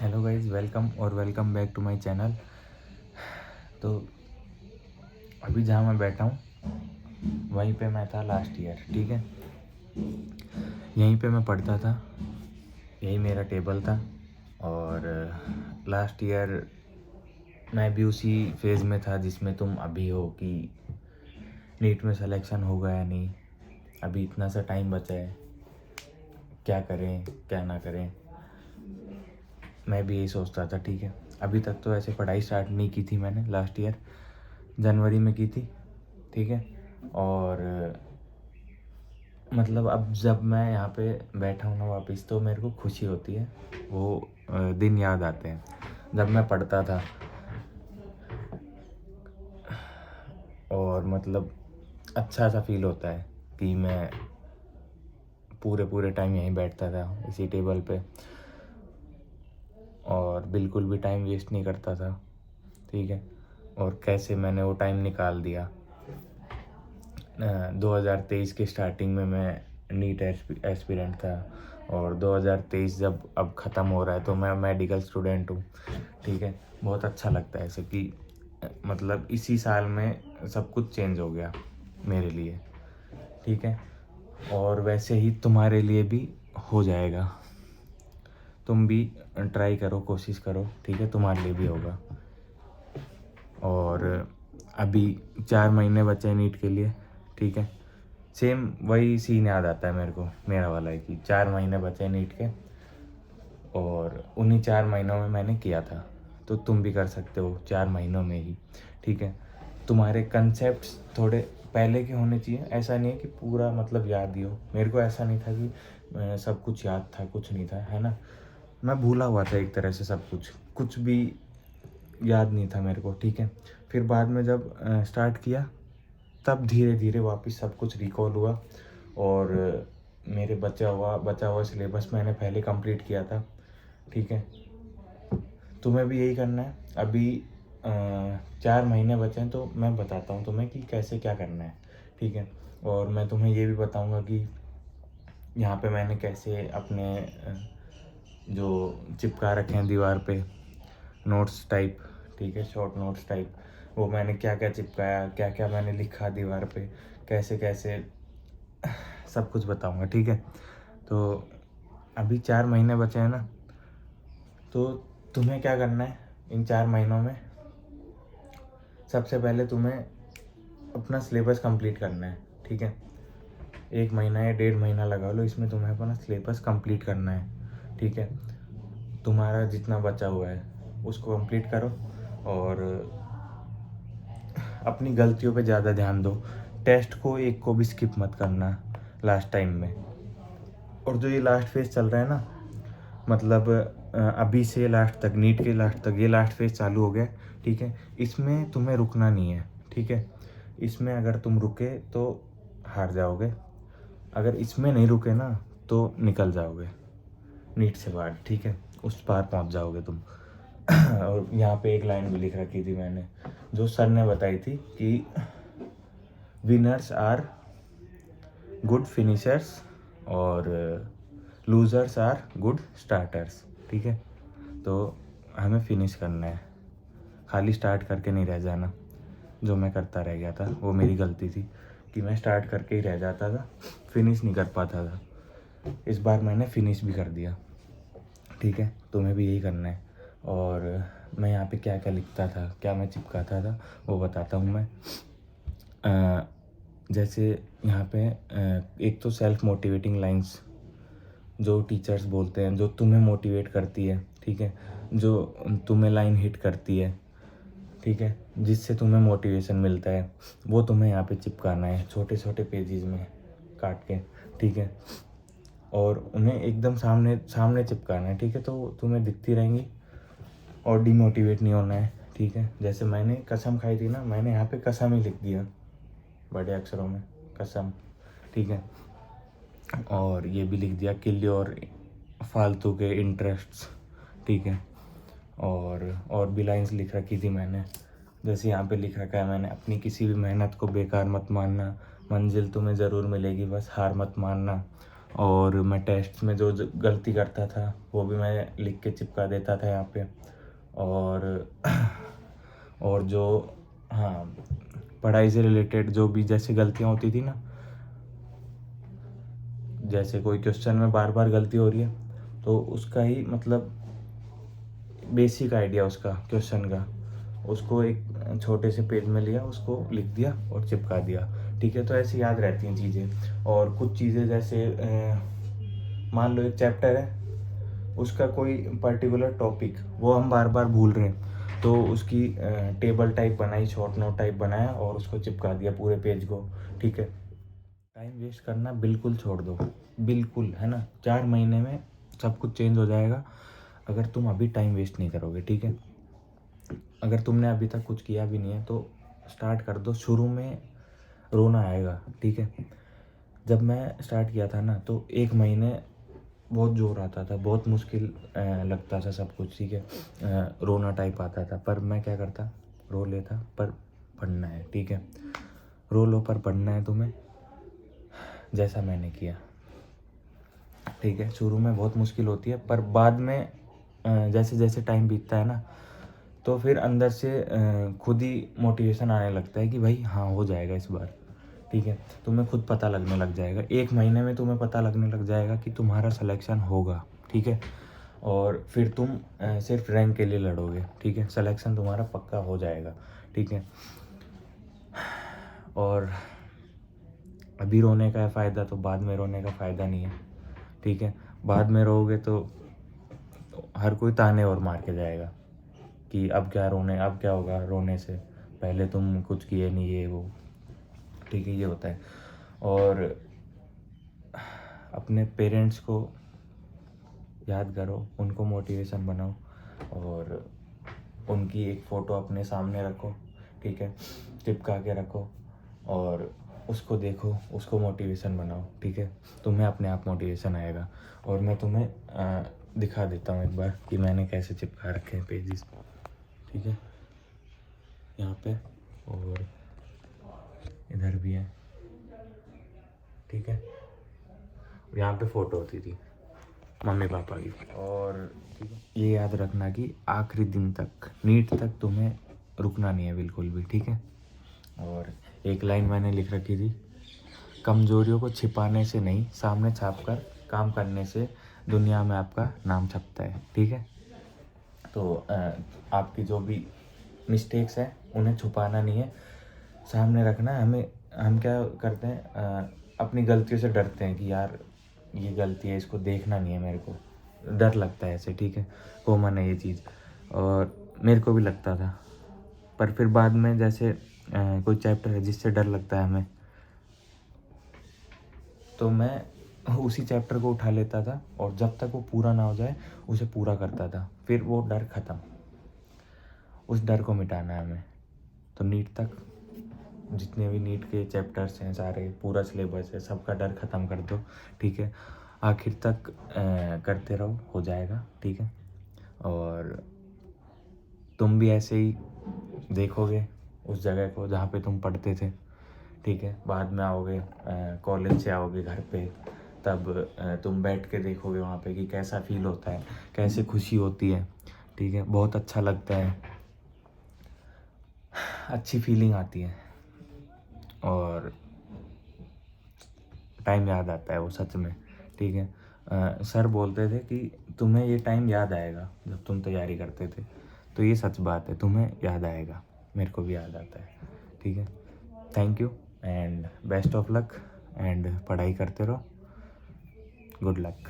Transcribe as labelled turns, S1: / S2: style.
S1: Hello guys, welcome back to my channel. तो अभी जहाँ मैं बैठा हूँ वहीं पे मैं था लास्ट ईयर। ठीक है, यहीं पे मैं पढ़ता था, यही मेरा टेबल था। और लास्ट ईयर मैं भी उसी फेज़ में था जिसमें तुम अभी हो कि नीट में सिलेक्शन होगा या नहीं। अभी इतना सा टाइम बचा है, क्या करें क्या ना करें, मैं भी यही सोचता था। ठीक है, अभी तक तो ऐसे पढ़ाई स्टार्ट नहीं की थी मैंने, लास्ट ईयर जनवरी में की थी। ठीक है, और मतलब अब जब मैं यहाँ पे बैठा हूँ ना वापस, तो मेरे को खुशी होती है। वो दिन याद आते हैं जब मैं पढ़ता था। और मतलब अच्छा सा फील होता है कि मैं पूरे पूरे टाइम यहीं बैठता था इसी टेबल पे, और बिल्कुल भी टाइम वेस्ट नहीं करता था। ठीक है, और कैसे मैंने वो टाइम निकाल दिया। 2023 के स्टार्टिंग में मैं नीट एस्पिरेंट था, और 2023 जब अब ख़त्म हो रहा है तो मैं मेडिकल स्टूडेंट हूँ। ठीक है, बहुत अच्छा लगता है ऐसे कि मतलब इसी साल में सब कुछ चेंज हो गया मेरे लिए। ठीक है, और वैसे ही तुम्हारे लिए भी हो जाएगा। तुम भी ट्राई करो, कोशिश करो। ठीक है, तुम्हारे लिए भी होगा। और अभी 4 महीने बचे हैं नीट के लिए। ठीक है, सेम वही सीन याद आता है मेरे को, मेरा वाला है कि 4 महीने बचे हैं नीट के, और उन्हीं 4 महीनों में मैंने किया था। तो तुम भी कर सकते हो 4 महीनों में ही। ठीक है, तुम्हारे कंसेप्ट्स थोड़े पहले के होने चाहिए। ऐसा नहीं है कि पूरा मतलब याद ही हो। मेरे को ऐसा नहीं था कि सब कुछ याद था, कुछ नहीं था, है ना। मैं भूला हुआ था एक तरह से, सब कुछ कुछ भी याद नहीं था मेरे को। ठीक है, फिर बाद में जब स्टार्ट किया तब धीरे धीरे वापस सब कुछ रिकॉल हुआ। और मेरे बचा हुआ सिलेबस मैंने पहले कंप्लीट किया था। ठीक है, तुम्हें भी यही करना है। अभी 4 महीने बचे हैं, तो मैं बताता हूँ तुम्हें कि कैसे क्या करना है। ठीक है, और मैं तुम्हें ये भी बताऊँगा कि यहाँ पे मैंने कैसे अपने जो चिपका रखे हैं दीवार पे नोट्स टाइप, ठीक है, शॉर्ट नोट्स टाइप, वो मैंने क्या क्या चिपकाया, क्या क्या मैंने लिखा दीवार पे, कैसे कैसे, सब कुछ बताऊंगा। ठीक है, तो अभी 4 महीने बचे हैं ना, तो तुम्हें क्या करना है इन 4 महीनों में। सबसे पहले तुम्हें अपना सिलेबस कंप्लीट करना है। ठीक है, 1 महीना या 1.5 महीना लगा लो, इसमें तुम्हें अपना सिलेबस कंप्लीट करना है। ठीक है, तुम्हारा जितना बचा हुआ है उसको कंप्लीट करो, और अपनी गलतियों पे ज़्यादा ध्यान दो। टेस्ट को एक को भी स्किप मत करना लास्ट टाइम में। और जो ये लास्ट फेज चल रहा है ना, मतलब अभी से लास्ट तक, नीट के लास्ट तक, ये लास्ट फेज चालू हो गया। ठीक है, इसमें तुम्हें रुकना नहीं है। ठीक है, इसमें अगर तुम रुके तो हार जाओगे, अगर इसमें नहीं रुके ना तो निकल जाओगे नीट से बाहर। ठीक है, उस पार पहुंच जाओगे तुम। और यहाँ पे एक लाइन भी लिख रखी थी मैंने, जो सर ने बताई थी कि विनर्स आर गुड फिनिशर्स और लूज़र्स आर गुड स्टार्टर्स। ठीक है, तो हमें फिनिश करना है, खाली स्टार्ट करके नहीं रह जाना। जो मैं करता रह गया था, वो मेरी गलती थी कि मैं स्टार्ट करके ही रह जाता था, फिनिश नहीं कर पाता था। इस बार मैंने फिनिश भी कर दिया। ठीक है, तुम्हें भी यही करना है। और मैं यहाँ पे क्या क्या लिखता था, क्या मैं चिपकाता था, वो बताता हूँ मैं। जैसे यहाँ पे एक तो सेल्फ मोटिवेटिंग लाइंस जो टीचर्स बोलते हैं, जो तुम्हें मोटिवेट करती है। ठीक है, जो तुम्हें लाइन हिट करती है। ठीक है, जिससे तुम्हें मोटिवेशन मिलता है, वो तुम्हें यहाँ पे चिपकाना है छोटे छोटे पेजेस में काट के। ठीक है, और उन्हें एकदम सामने सामने चिपकाना है। ठीक है, तो तुम्हें दिखती रहेंगी, और डिमोटिवेट नहीं होना है। ठीक है, जैसे मैंने कसम खाई थी ना, मैंने यहाँ पे कसम ही लिख दिया बड़े अक्षरों में, कसम। ठीक है, और ये भी लिख दिया किल योर फालतू के इंटरेस्ट्स। ठीक है, और भी लाइंस लिख रखी थी मैंने, जैसे यहाँ पे लिख रखा है मैंने, अपनी किसी भी मेहनत को बेकार मत मानना, मंजिल तुम्हें ज़रूर मिलेगी, बस हार मत मानना। और मैं टेस्ट में जो गलती करता था वो भी मैं लिख के चिपका देता था यहाँ पे। और और जो, हाँ, पढ़ाई से रिलेटेड जो भी जैसे गलतियाँ होती थी ना, जैसे कोई क्वेश्चन में बार बार गलती हो रही है तो उसका ही मतलब बेसिक आइडिया उसका क्वेश्चन का, उसको एक छोटे से पेज में लिया, उसको लिख दिया और चिपका दिया, ठीक है। तो ऐसे याद रहती हैं चीज़ें। और कुछ चीज़ें जैसे मान लो एक चैप्टर है, उसका कोई पर्टिकुलर टॉपिक वो हम बार बार भूल रहे हैं, तो उसकी टेबल टाइप बनाई, शॉर्ट नोट टाइप बनाया और उसको चिपका दिया पूरे पेज को, ठीक है। टाइम वेस्ट करना बिल्कुल छोड़ दो, बिल्कुल, है ना। 4 महीने में सब कुछ चेंज हो जाएगा अगर तुम अभी टाइम वेस्ट नहीं करोगे, ठीक है। अगर तुमने अभी तक कुछ किया भी नहीं है तो स्टार्ट कर दो। शुरू में रोना आएगा, ठीक है। जब मैं स्टार्ट किया था ना तो 1 महीने बहुत जोर आता था, बहुत मुश्किल लगता था सब कुछ, ठीक है। रोना टाइप आता था, पर मैं क्या करता, रो लेता, पर पढ़ना है, ठीक है। रो लो पर पढ़ना है तुम्हें, जैसा मैंने किया, ठीक है। शुरू में बहुत मुश्किल होती है, पर बाद में जैसे जैसे टाइम बीतता है ना तो फिर अंदर से खुद ही मोटिवेशन आने लगता है कि भाई हाँ हो जाएगा इस बार, ठीक है। तुम्हें खुद पता लगने लग जाएगा, 1 महीने में तुम्हें पता लगने लग जाएगा कि तुम्हारा सिलेक्शन होगा, ठीक है। और फिर तुम सिर्फ रैंक के लिए लड़ोगे, ठीक है। सिलेक्शन तुम्हारा पक्का हो जाएगा, ठीक है। और अभी रोने का है फ़ायदा, तो बाद में रोने का फ़ायदा नहीं है, ठीक है। बाद में रोओगे तो हर कोई ताने और मार के जाएगा कि अब क्या रोने, अब क्या होगा रोने से, पहले तुम कुछ किए नहीं, ये वो, ठीक है। ये होता है। और अपने पेरेंट्स को याद करो, उनको मोटिवेशन बनाओ और उनकी एक फ़ोटो अपने सामने रखो, ठीक है, चिपका के रखो और उसको देखो, उसको मोटिवेशन बनाओ, ठीक है। तुम्हें अपने आप मोटिवेशन आएगा। और मैं तुम्हें दिखा देता हूँ एक बार कि मैंने कैसे चिपका रखे हैं पेजेस, ठीक है, यहाँ पे और इधर भी है, ठीक है। यहाँ पे फ़ोटो होती थी मम्मी पापा की। और ठीक है, ये याद रखना कि आखिरी दिन तक, नीट तक तुम्हें रुकना नहीं है बिल्कुल भी, ठीक है। और एक लाइन मैंने लिख रखी थी, कमज़ोरियों को छिपाने से नहीं, सामने छाप कर काम करने से दुनिया में आपका नाम छपता है, ठीक है। तो आपकी जो भी मिस्टेक्स हैं उन्हें छुपाना नहीं है, सामने रखना है हमें। हम क्या करते हैं, अपनी गलतियों से डरते हैं कि यार ये गलती है, इसको देखना नहीं है, मेरे को डर लगता है ऐसे, ठीक है। कॉमन है ये चीज़ और मेरे को भी लगता था। पर फिर बाद में जैसे कोई चैप्टर है जिससे डर लगता है हमें, तो मैं उसी चैप्टर को उठा लेता था और जब तक वो पूरा ना हो जाए उसे पूरा करता था, फिर वो डर ख़त्म। उस डर को मिटाना है हमें। तो नीट तक जितने भी नीट के चैप्टर्स हैं सारे, पूरा सिलेबस है, सबका डर ख़त्म कर दो, ठीक है। आखिर तक करते रहो, हो जाएगा, ठीक है। और तुम भी ऐसे ही देखोगे उस जगह को जहाँ पे तुम पढ़ते थे, ठीक है। बाद में आओगे, कॉलेज से आओगे घर पे, तब तुम बैठ के देखोगे वहाँ पे कि कैसा फील होता है, कैसे खुशी होती है, ठीक है। बहुत अच्छा लगता है, अच्छी फीलिंग आती है और टाइम याद आता है वो सच में, ठीक है। सर बोलते थे कि तुम्हें ये टाइम याद आएगा जब तुम तैयारी करते थे, तो ये सच बात है, तुम्हें याद आएगा, मेरे को भी याद आता है, ठीक है। Thank you and best of luck and पढ़ाई करते रहो, गुड लक।